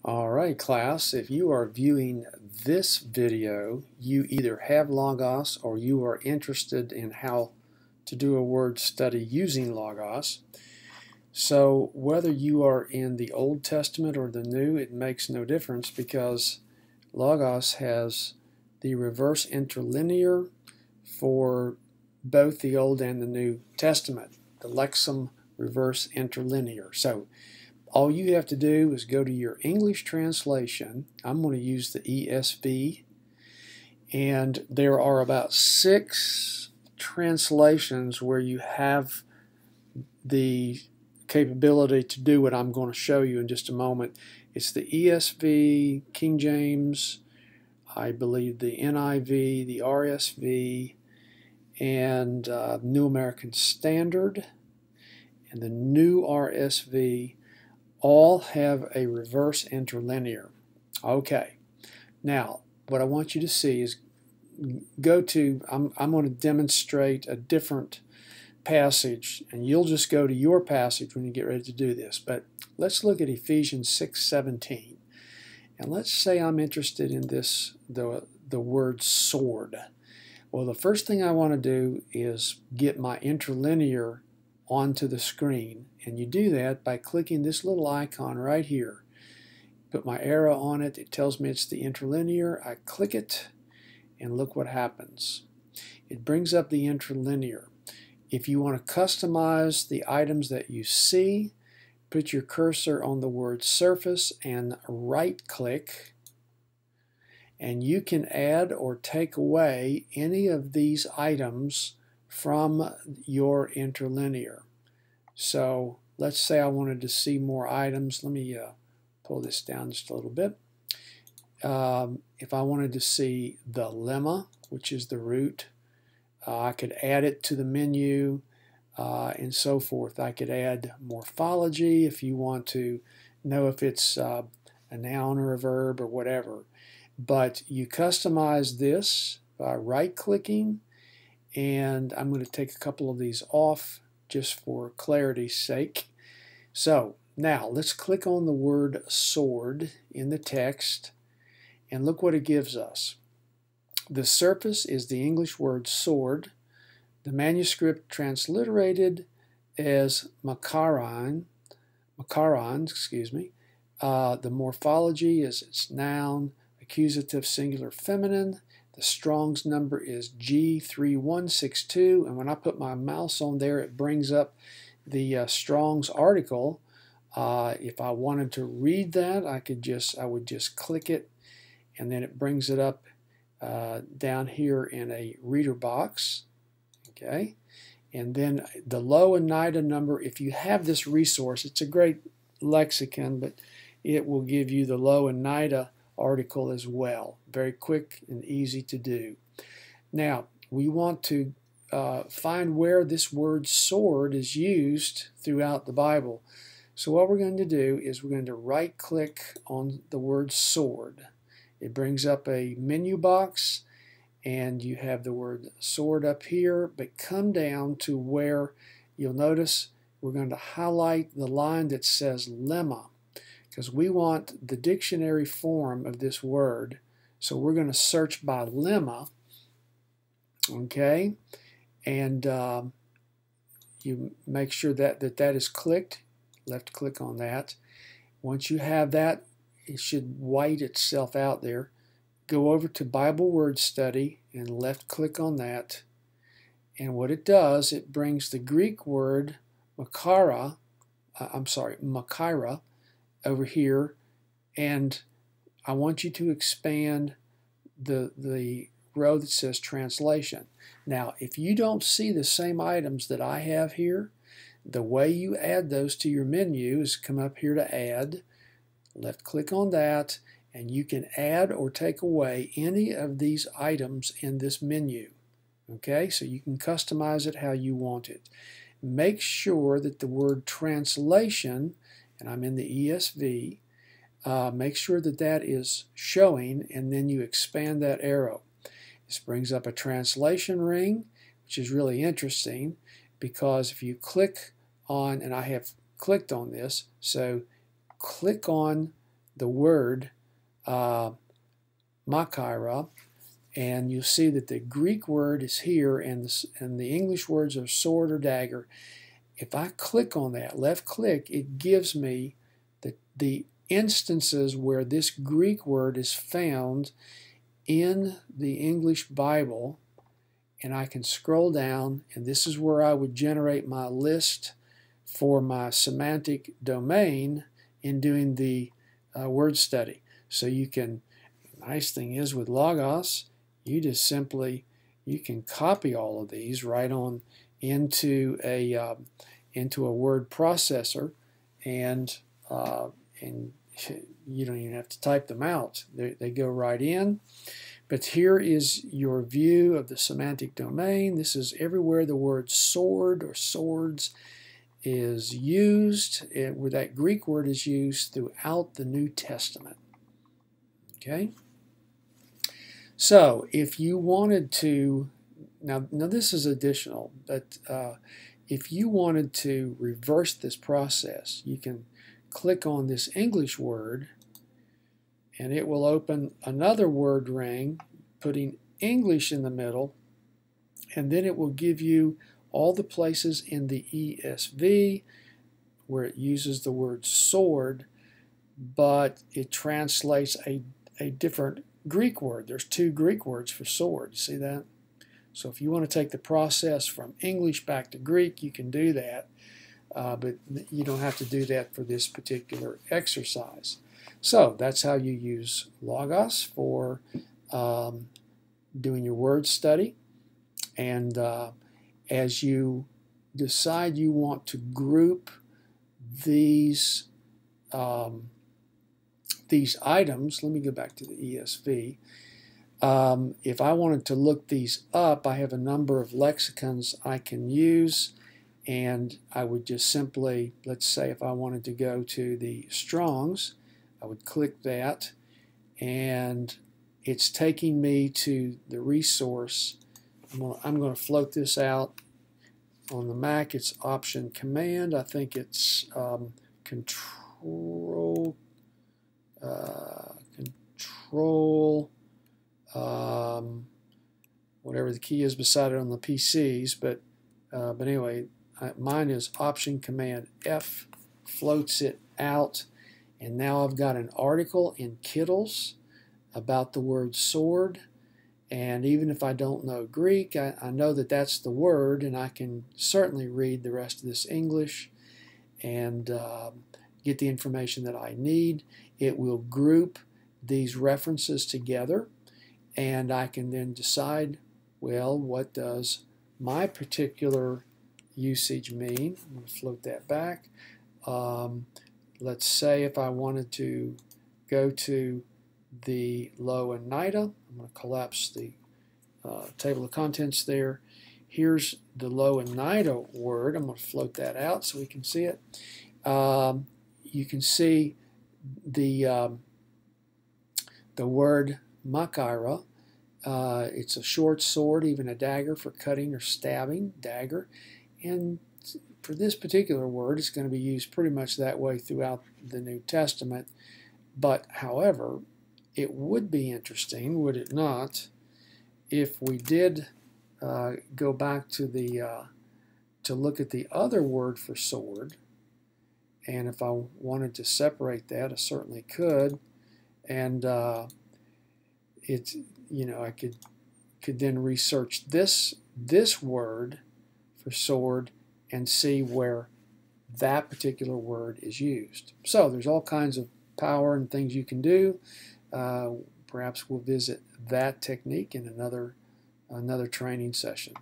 All right, class, if you are viewing this video, you either have Logos or you are interested in how to do a word study using Logos. So whether you are in the Old Testament or the New, it makes no difference because Logos has the reverse interlinear for both the Old and the New Testament, the Lexem reverse interlinear. So all you have to do is go to your English translation. I'm going to use the ESV, and there are about 6 translations where you have the capability to do what I'm going to show you in just a moment. It's the ESV, King James, I believe the NIV, the RSV, and New American Standard, and the New RSV. All have a reverse interlinear. Okay, now what I want you to see is go to, I'm going to demonstrate a different passage, and you'll just go to your passage when you get ready to do this. But let's look at Ephesians 6:17, and let's say I'm interested in this, the word sword. Well, the first thing I want to do is get my interlinear onto the screen, and you do that by clicking this little icon right here. Put my arrow on it, it tells me it's the interlinear. I click it, and look what happens. It brings up the interlinear. If you want to customize the items that you see, put your cursor on the word surface and right click, and you can add or take away any of these items from your interlinear. So let's say I wanted to see more items. Let me pull this down just a little bit. If I wanted to see the lemma, which is the root, I could add it to the menu and so forth. I could add morphology if you want to know if it's a noun or a verb or whatever. But you customize this by right-clicking, and I'm going to take a couple of these off just for clarity's sake. So now let's click on the word sword in the text, and look what it gives us. The surface is the English word sword. The manuscript transliterated as makaron, excuse me. The morphology is its noun, accusative singular feminine. The Strong's number is G3162, and when I put my mouse on there, it brings up the Strong's article. If I wanted to read that, I would just click it, and then it brings it up down here in a reader box. Okay, and then the Louw-Nida number. If you have this resource, it's a great lexicon, but it will give you the Louw-Nida article as well. Very quick and easy to do. Now, we want to find where this word sword is used throughout the Bible. So what we're going to do is we're going to right-click on the word sword. It brings up a menu box, and you have the word sword up here, but come down to where you'll notice we're going to highlight the line that says lemma, because we want the dictionary form of this word. So we're going to search by lemma, okay, and you make sure that that is clicked. Left click on that. Once you have that, it should white itself out there. Go over to Bible Word Study and left click on that, and what it does, it brings the Greek word makaira over here, and I want you to expand the row that says translation. Now, if you don't see the same items that I have here, the way you add those to your menu is come up here to add, left click on that, and you can add or take away any of these items in this menu. Okay, so you can customize it how you want it. Make sure that the word translation, and I'm in the ESV, make sure that that is showing, and then you expand that arrow. This brings up a translation ring, which is really interesting, because if you click on, and I have clicked on this, so click on the word Machaira, and you'll see that the Greek word is here, and the English words are sword or dagger. If I click on that, left click, it gives me the instances where this Greek word is found in the English Bible, and I can scroll down, and this is where I would generate my list for my semantic domain in doing the word study. So you can, the nice thing is with Logos, you just simply, you can copy all of these right on into a word processor, and you don't even have to type them out. They go right in. But here is your view of the semantic domain. This is everywhere the word sword or swords is used, where that Greek word is used throughout the New Testament. Okay? So if you wanted to, now this is additional, but if you wanted to reverse this process, you can click on this English word, and it will open another word ring, putting English in the middle, and then it will give you all the places in the ESV where it uses the word sword, but it translates a different Greek word. There's two Greek words for sword. You see that? So if you want to take the process from English back to Greek, you can do that, but you don't have to do that for this particular exercise. So that's how you use Logos for doing your word study. And as you decide you want to group these items, let me go back to the ESV. If I wanted to look these up, I have a number of lexicons I can use, and I would just simply, let's say if I wanted to go to the Strong's, I would click that, and it's taking me to the resource. I'm going to float this out. On the Mac, it's Option Command. I think it's Control whatever the key is beside it on the PCs. But anyway, mine is Option Command F, floats it out, and now I've got an article in Kittles about the word sword. And even if I don't know Greek, I know that that's the word, and I can certainly read the rest of this English and get the information that I need. It will group these references together, and I can then decide, well, what does my particular usage mean? I'm going to float that back. Let's say if I wanted to go to the Louw-Nida, I'm going to collapse the table of contents there. Here's the Louw-Nida word. I'm going to float that out so we can see it. You can see the word Machaira. It's a short sword, even a dagger for cutting or stabbing, dagger. And for this particular word, it's going to be used pretty much that way throughout the New Testament. But however, it would be interesting, would it not, if we did go back to the to look at the other word for sword, and if I wanted to separate that, I certainly could, and it's, you know, I could then research this word for sword and see where that particular word is used. So there's all kinds of power and things you can do. Perhaps we'll visit that technique in another training session.